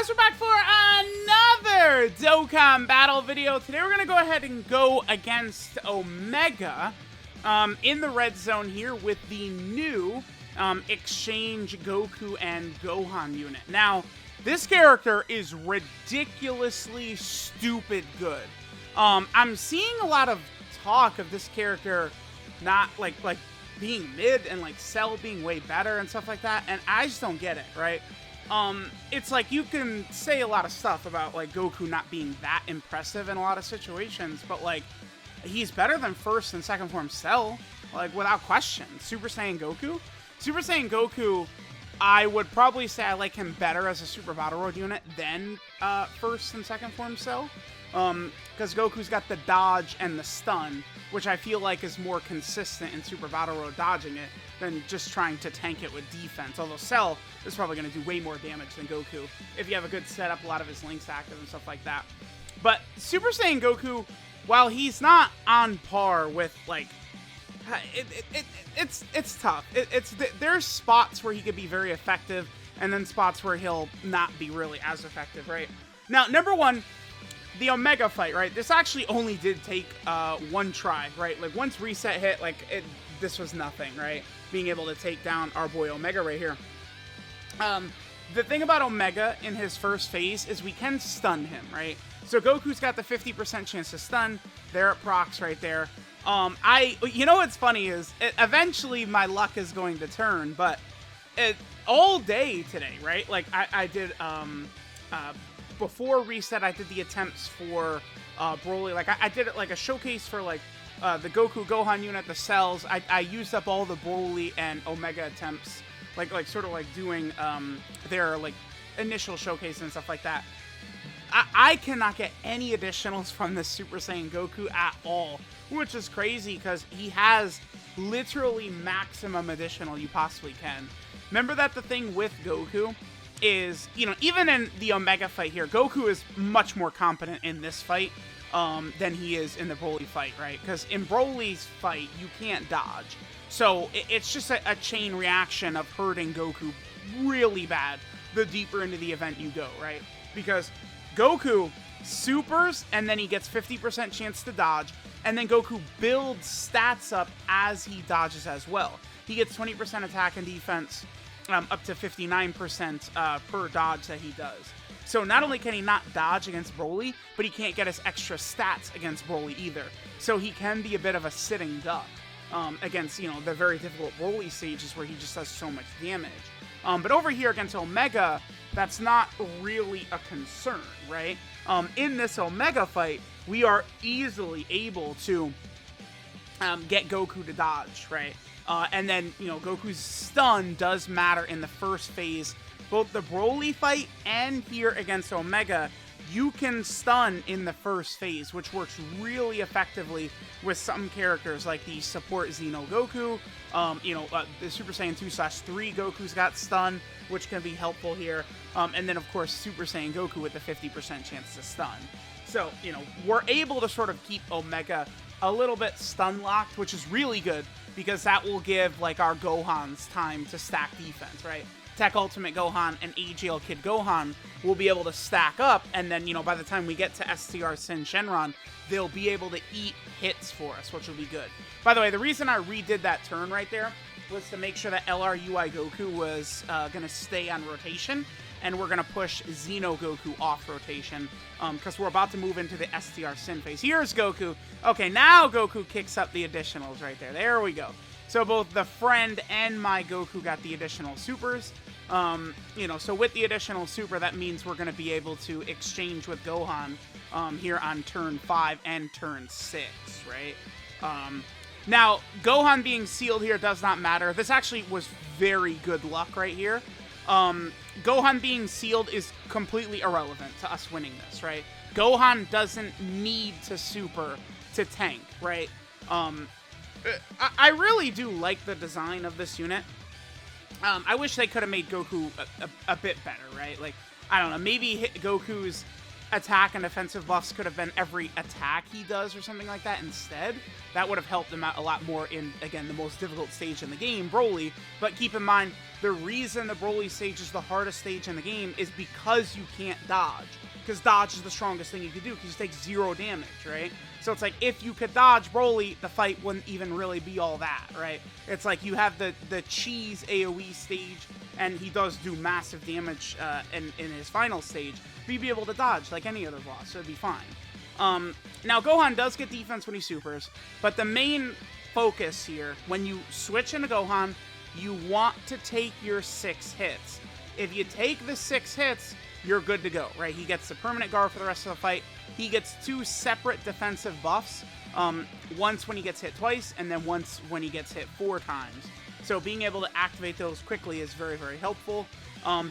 guys, we're back for another Dokkan battle video. Today we're going to go ahead and go against Omega in the red zone here with the new Exchange Goku and Gohan unit. Now, this character is ridiculously stupid good. I'm seeing a lot of talk of this character not like being mid and like Cell being way better and stuff like that, and I just don't get it, right? It's like you can say a lot of stuff about like Goku not being that impressive in a lot of situations, but like he's better than first and second form Cell, like without question. Super Saiyan Goku, I would probably say I like him better as a Super Battle Road unit than first and second form Cell, because Goku's got the dodge and the stun, which I feel like is more consistent in Super Battle Road dodging it than just trying to tank it with defense. Although Cell is probably going to do way more damage than Goku if you have a good setup, a lot of his links active and stuff like that. But Super Saiyan Goku, while he's not on par with like, it's tough. There's spots where he could be very effective, and then spots where he'll not be really as effective, right? Now, number one, the Omega fight, right? This actually only did take one try, right? Like once reset hit, like this was nothing, right? Being able to take down our boy Omega right here. The thing about Omega in his first phase is we can stun him, right? So Goku's got the 50% chance to stun. There it procs right there. You know what's funny is eventually my luck is going to turn, but all day today, right? Like I did, before reset, I did the attempts for Broly. Like I did it like a showcase for like the Goku Gohan unit, the cells. I used up all the Broly and Omega attempts, like sort of like doing their like initial showcase and stuff like that. I cannot get any additionals from this Super Saiyan Goku at all, which is crazy because he has literally maximum additional you possibly can. Remember that the thing with Goku is, you know, even in the Omega fight here, Goku is much more competent in this fight than he is in the Broly fight, right? Because in Broly's fight, you can't dodge. So it's just a chain reaction of hurting Goku really bad the deeper into the event you go, right? Because Goku supers, and then he gets 50% chance to dodge, and then Goku builds stats up as he dodges as well. He gets 20% attack and defense, up to 59% per dodge that he does. So not only can he not dodge against Broly, but he can't get his extra stats against Broly either. So he can be a bit of a sitting duck against, you know, the very difficult Broly stages where he just does so much damage. But over here against Omega, that's not really a concern, right? In this Omega fight, we are easily able to get Goku to dodge, right? And then, you know, Goku's stun does matter in the first phase. Both the Broly fight and here against Omega, you can stun in the first phase, which works really effectively with some characters like the support Xeno Goku. The Super Saiyan 2/3 Goku's got stun, which can be helpful here. And then, of course, Super Saiyan Goku with the 50% chance to stun. So, you know, we're able to sort of keep Omega a little bit stun locked, which is really good because that will give, like, our Gohans time to stack defense, right? Tech Ultimate Gohan and AGL Kid Gohan will be able to stack up, and then, you know, by the time we get to STR SSJ, they'll be able to eat hits for us, which will be good. By the way, the reason I redid that turn right there was to make sure that LRUI Goku was going to stay on rotation, and we're going to push Xeno Goku off rotation, because we're about to move into the STR Sin phase. Here's Goku. Okay, now Goku kicks up the additionals right there. There we go. So both the friend and my Goku got the additional supers. So with the additional super, that means we're going to be able to exchange with Gohan here on turn 5 and turn 6, right? Now, Gohan being sealed here does not matter. This actually was very good luck right here. Gohan being sealed is completely irrelevant to us winning this, right? Gohan doesn't need to super to tank, right? I really do like the design of this unit. I wish they could have made Goku a bit better, right? Like, I don't know, maybe hit Goku's attack and defensive buffs could have been every attack he does or something like that instead, that would have helped him out a lot more in, again, the most difficult stage in the game, Broly. But keep in mind, the reason the Broly stage is the hardest stage in the game is because you can't dodge. Because dodge is the strongest thing you can do, because you take 0 damage, right? So it's like, if you could dodge Broly, the fight wouldn't even really be all that, right? It's like you have the cheese AoE stage, and he does do massive damage in his final stage, but you'd be able to dodge like any other boss, so it'd be fine. Now, Gohan does get defense when he supers, but the main focus here, when you switch into Gohan, you want to take your 6 hits. If you take the 6 hits, you're good to go, right? He gets the permanent guard for the rest of the fight. He gets 2 separate defensive buffs, once when he gets hit twice, and then once when he gets hit 4 times. So being able to activate those quickly is very, very helpful.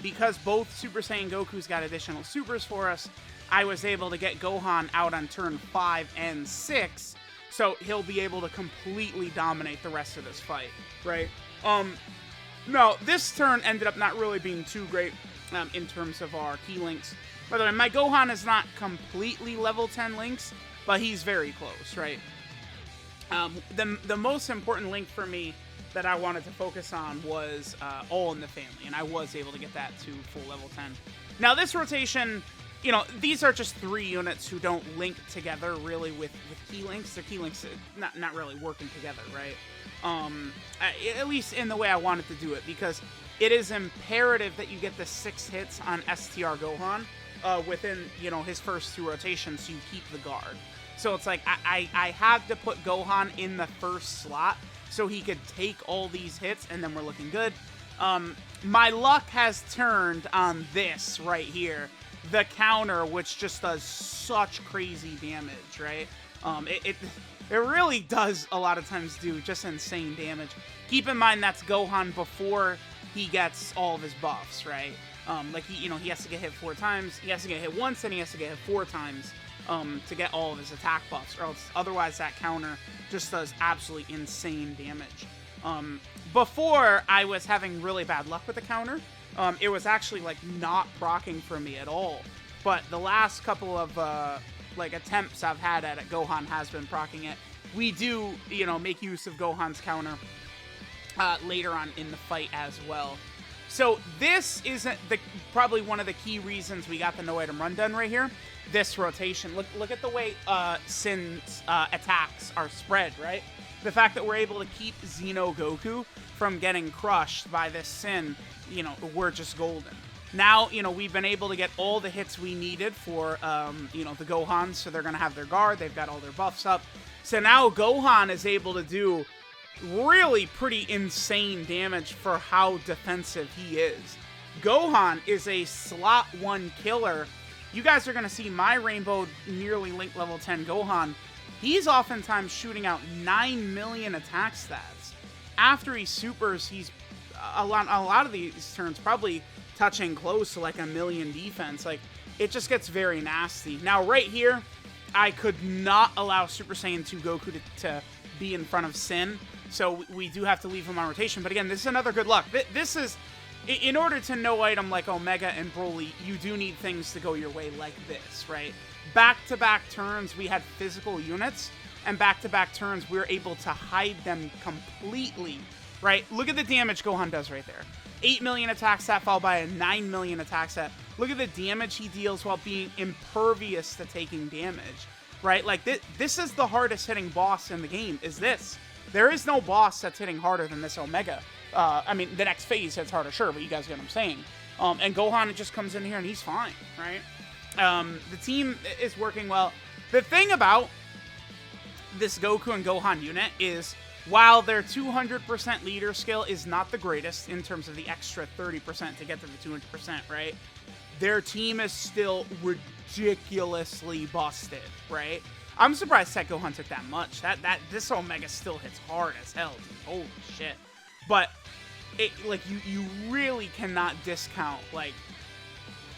Because both Super Saiyan Goku's got additional supers for us, I was able to get Gohan out on turn 5 and 6, so he'll be able to completely dominate the rest of this fight, right? No, this turn ended up not really being too great in terms of our key links. By the way, my Gohan is not completely level 10 links, but he's very close, right? The most important link for me that I wanted to focus on was All in the Family, and I was able to get that to full level 10. Now, this rotation, you know, these are just 3 units who don't link together really with key links. Their key links not really working together, right? At least in the way I wanted to do it, because it is imperative that you get the 6 hits on STR Gohan within, you know, his first 2 rotations, so you keep the guard. So it's like, I had to put Gohan in the first slot so he could take all these hits, and then we're looking good. My luck has turned on this right here, the counter, which just does such crazy damage, right? It really does a lot of times do just insane damage. Keep in mind that's Gohan before he gets all of his buffs, right? Like, he has to get hit 4 times. He has to get hit once, and he has to get hit 4 times to get all of his attack buffs, or else otherwise that counter just does absolutely insane damage. Before, I was having really bad luck with the counter. It was actually, like, not proccing for me at all. But the last couple of, attempts I've had at it, Gohan has been proccing it. We do, make use of Gohan's counter later on in the fight as well. So this isn't probably one of the key reasons we got the no-item run done right here. This rotation. Look at the way Sin's attacks are spread, right? The fact that we're able to keep Xeno Goku from getting crushed by this Sin, we're just golden. Now, we've been able to get all the hits we needed for, the Gohans, so they're going to have their guard. They've got all their buffs up. So now Gohan is able to do really pretty insane damage for how defensive he is. Gohan is a slot 1 killer. You guys are going to see my Rainbow nearly Link level 10 Gohan. He's oftentimes shooting out 9 million attack stats. After he supers, he's a lot of these turns probably touching close to like 1 million defense. Like, it just gets very nasty. Now, right here, I could not allow Super Saiyan 2 Goku to be in front of Sin, so we do have to leave him on rotation. But again, this is another good luck. This is, in order to no-item like Omega and Broly, you do need things to go your way like this, right? Back-to-back turns, we had physical units, and back-to-back turns, we were able to hide them completely, right? Look at the damage Gohan does right there. 8 million attack stat followed by a 9 million attack stat. Look at the damage he deals while being impervious to taking damage, right? Like, this is the hardest hitting boss in the game, is this. There is no boss that's hitting harder than this Omega. I mean, the next phase hits harder, sure, but you guys get what I'm saying. And Gohan just comes in here and he's fine, right? The team is working well. The thing about this Goku and Gohan unit is, while their 200% leader skill is not the greatest in terms of the extra 30% to get to the 200%, right? Their team is still ridiculously busted, right? I'm surprised Tech Gohan took that much. This Omega still hits hard as hell, dude. Holy shit. But you really cannot discount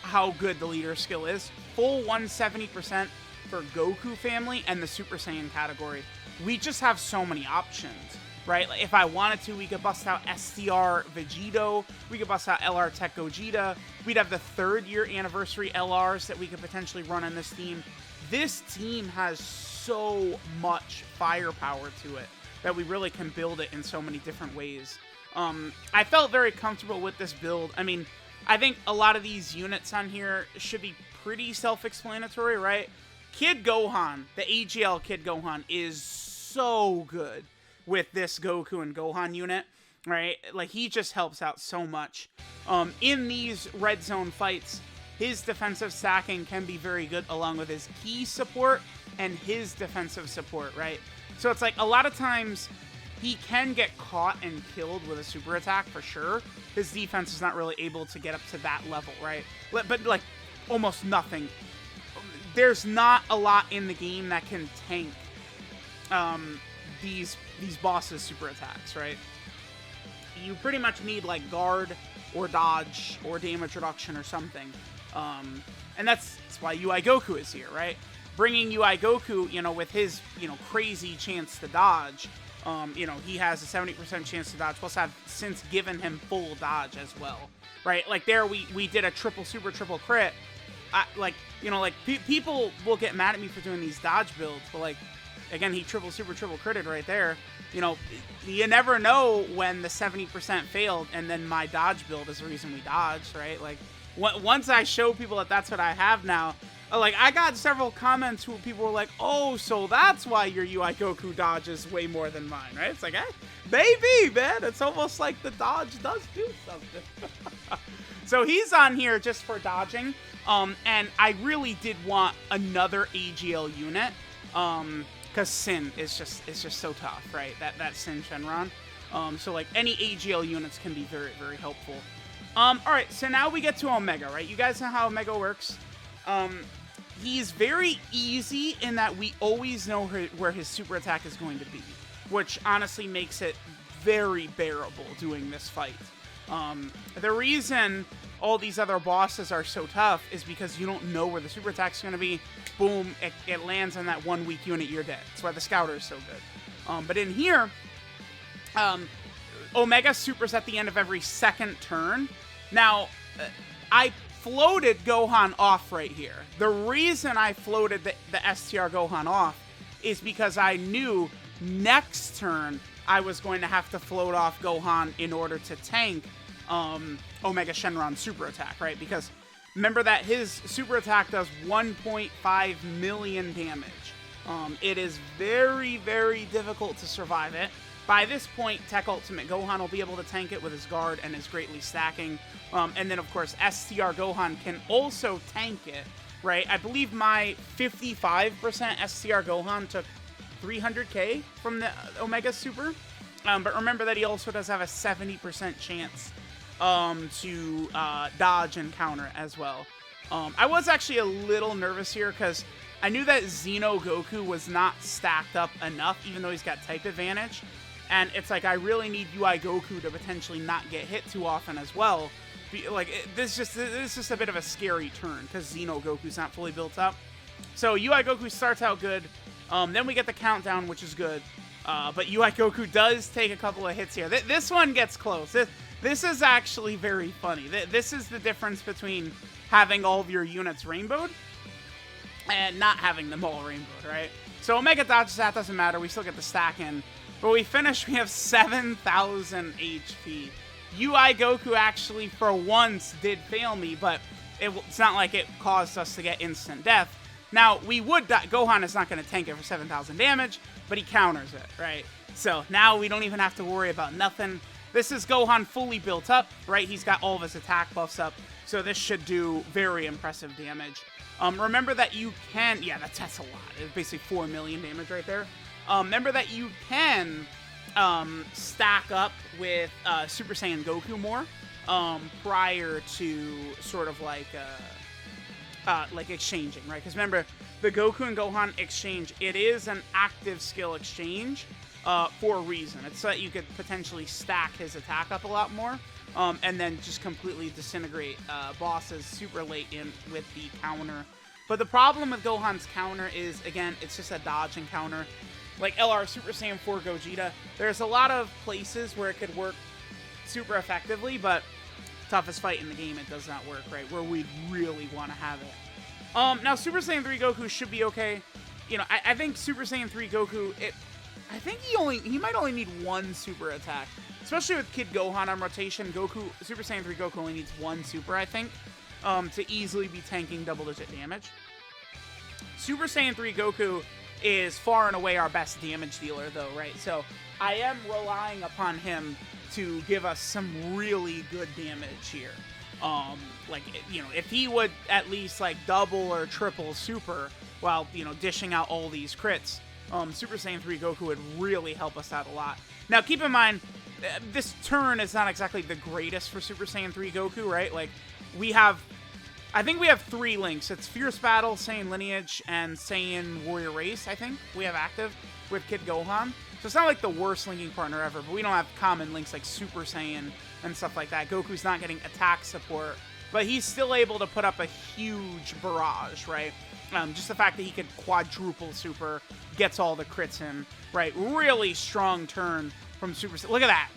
how good the leader skill is. Full 170% for Goku family and the Super Saiyan category. We just have so many options. right? Like, if I wanted to, we could bust out STR Vegito, we could bust out LR Tech Gogeta, we'd have the 3rd year anniversary LRs that we could potentially run on this team. This team has so much firepower to it that we really can build it in so many different ways. I felt very comfortable with this build. I mean, I think a lot of these units on here should be pretty self-explanatory, right? Kid Gohan, the AGL Kid Gohan, is so good with this Goku and Gohan unit, right? Like, he just helps out so much. In these red zone fights, his defensive stacking can be very good along with his key support and his defensive support, right? So it's like a lot of times he can get caught and killed with a super attack for sure. His defense is not really able to get up to that level, right? But like almost nothing. There's not a lot in the game that can tank these bosses' super attacks, right? You pretty much need like guard or dodge or damage reduction or something. And that's why UI Goku is here, right? Bringing UI Goku, you know, with his, you know, crazy chance to dodge, you know, he has a 70% chance to dodge, plus I've since given him full dodge as well, right? Like there we did a triple super triple crit. Like, you know, like people will get mad at me for doing these dodge builds, but like, again, he triple super triple critted right there. You know, you never know when the 70% failed and then my dodge build is the reason we dodged, right? Like, once I show people that that's what I have now, like, I got several comments where people were like, oh, so that's why your UI Goku dodges way more than mine, right? It's like, hey, maybe, man. It's almost like the dodge does do something. So he's on here just for dodging. And I really did want another AGL unit. Because Sin is just so tough, right? That Sin Shenron. So like any AGL units can be very, very helpful. Alright, so now we get to Omega, right? You guys know how Omega works. He's very easy in that we always know where his super attack is going to be, which honestly makes it very bearable doing this fight. The reason all these other bosses are so tough is because you don't know where the super attack's going to be. Boom, it lands on that 1 weak unit, you're dead. That's why the Scouter is so good. But in here, Omega supers at the end of every second turn. Now, I floated Gohan off right here. The reason I floated the STR Gohan off is because I knew next turn I was going to have to float off Gohan in order to tank Omega Shenron super attack, right? Because remember that his super attack does 1.5 million damage. It is very, very difficult to survive it. By this point, Tech Ultimate Gohan will be able to tank it with his guard and his greatly stacking. And then, of course, STR Gohan can also tank it, right? I believe my 55% STR Gohan took 300k from the Omega Super. But remember that he also does have a 70% chance to dodge and counter as well. I was actually a little nervous here because I knew that Xeno Goku was not stacked up enough, even though he's got type advantage. And it's like, I really need UI Goku to potentially not get hit too often as well. This is just a bit of a scary turn because Xeno Goku's not fully built up. So UI Goku starts out good. Then we get the countdown, which is good. But UI Goku does take a couple of hits here. This one gets close. This is actually very funny. This is the difference between having all of your units rainbowed and not having them all rainbowed, right? So Omega dodges, that doesn't matter. We still get the stack in. But we finish, we have 7,000 HP. UI Goku actually, for once, did fail me, but it's not like it caused us to get instant death. Now, we would die. Gohan is not going to tank it for 7,000 damage, but he counters it, right? So now we don't even have to worry about nothing. This is Gohan fully built up, right? He's got all of his attack buffs up, so this should do very impressive damage. Remember that you can... Yeah, that's a lot. It's basically 4 million damage right there. Remember that you can stack up with Super Saiyan Goku more prior to sort of like exchanging, right? Because remember, the Goku and Gohan exchange, it is an active skill exchange for a reason. It's so that you could potentially stack his attack up a lot more and then just completely disintegrate bosses super late in with the counter. But the problem with Gohan's counter is, again, it's just a dodge and counter. like LR Super Saiyan 4 Gogeta. There's a lot of places where it could work super effectively, but toughest fight in the game, it does not work, right? Where we really want to have it. Now Super Saiyan 3 Goku should be okay. You know, I think Super Saiyan 3 Goku, I think he might only need one super attack. Especially with Kid Gohan on rotation, Super Saiyan 3 Goku only needs one super, I think, to easily be tanking double-digit damage. Super Saiyan 3 Goku is far and away our best damage dealer, though, right? So I am relying upon him to give us some really good damage here. Like, you know, if he would at least, like, double or triple super while, you know, dishing out all these crits, Super Saiyan 3 Goku would really help us out a lot. Now, keep in mind, this turn is not exactly the greatest for Super Saiyan 3 Goku, right? Like, I think we have 3 links. It's Fierce Battle, Saiyan Lineage, and Saiyan Warrior Race, I think, we have active with Kid Gohan. So it's not like the worst linking partner ever, but we don't have common links like Super Saiyan and stuff like that. Goku's not getting attack support, but he's still able to put up a huge barrage, right? Just the fact that he could quadruple super gets all the crits in, right? Really strong turn from Super Saiyan. Look at that.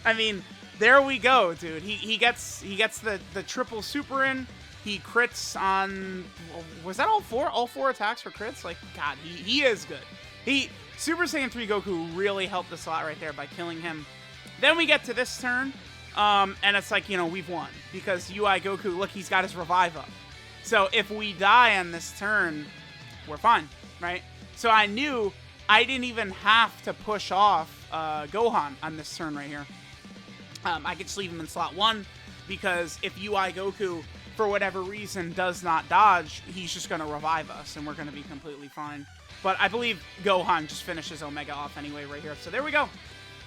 I mean, there we go, dude. He gets the triple super in. He crits on, was that all 4? All 4 attacks for crits? Like, God, he is good. Super Saiyan 3 Goku really helped us a lot right there by killing him. Then we get to this turn, and it's like, you know, we've won. Because UI Goku, look, he's got his revive up. So if we die on this turn, we're fine, right? So I knew I didn't even have to push off Gohan on this turn right here. I could just leave him in slot 1, because if UI Goku, for whatever reason, does not dodge, he's just going to revive us, and we're going to be completely fine. But I believe Gohan just finishes Omega off anyway right here. So there we go.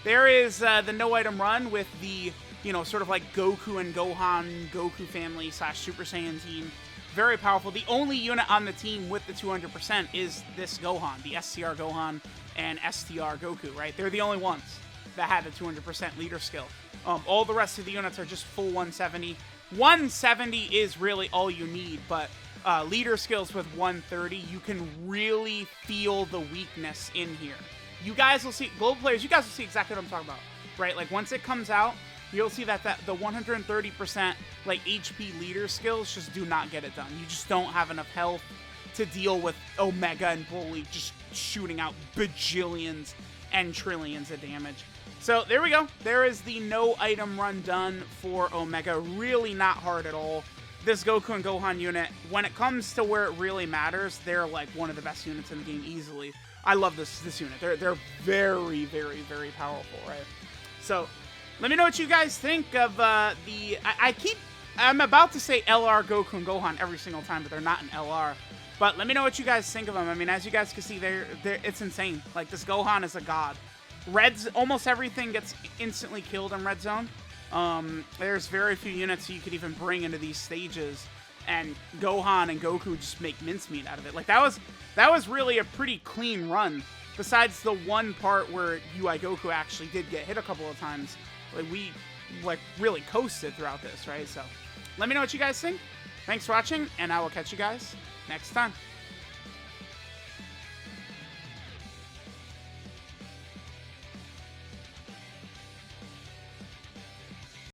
There is the no-item run with the, you know, sort of like Goku and Gohan, Goku family / Super Saiyan team. Very powerful. The only unit on the team with the 200% is this Gohan, the STR Gohan and STR Goku, right? They're the only ones that had the 200% leader skill. All the rest of the units are just full 170. 170 is really all you need, but leader skills with 130, you can really feel the weakness in here. You guys will see, global players, you guys will see exactly what I'm talking about, right? Like, once it comes out, you'll see that the 130% like HP leader skills just do not get it done. You just don't have enough health to deal with Omega and Broly just shooting out bajillions and trillions of damage. So there we go. There is the no item run done for Omega. Really not hard at all. This Goku and Gohan unit, when it comes to where it really matters, they're like one of the best units in the game easily. I love this unit. They're very, very, very powerful, right? So let me know what you guys think of I'm about to say LR Goku and Gohan every single time, but they're not in LR. But let me know what you guys think of them. I mean, as you guys can see, it's insane. Like, this Gohan is a god. Almost everything gets instantly killed in Red Zone. There's very few units you could even bring into these stages, and Gohan and Goku just make mincemeat out of it. Like, that was really a pretty clean run. Besides the one part where UI Goku actually did get hit a couple of times, like, we really coasted throughout this, right? So let me know what you guys think. Thanks for watching, and I will catch you guys next time.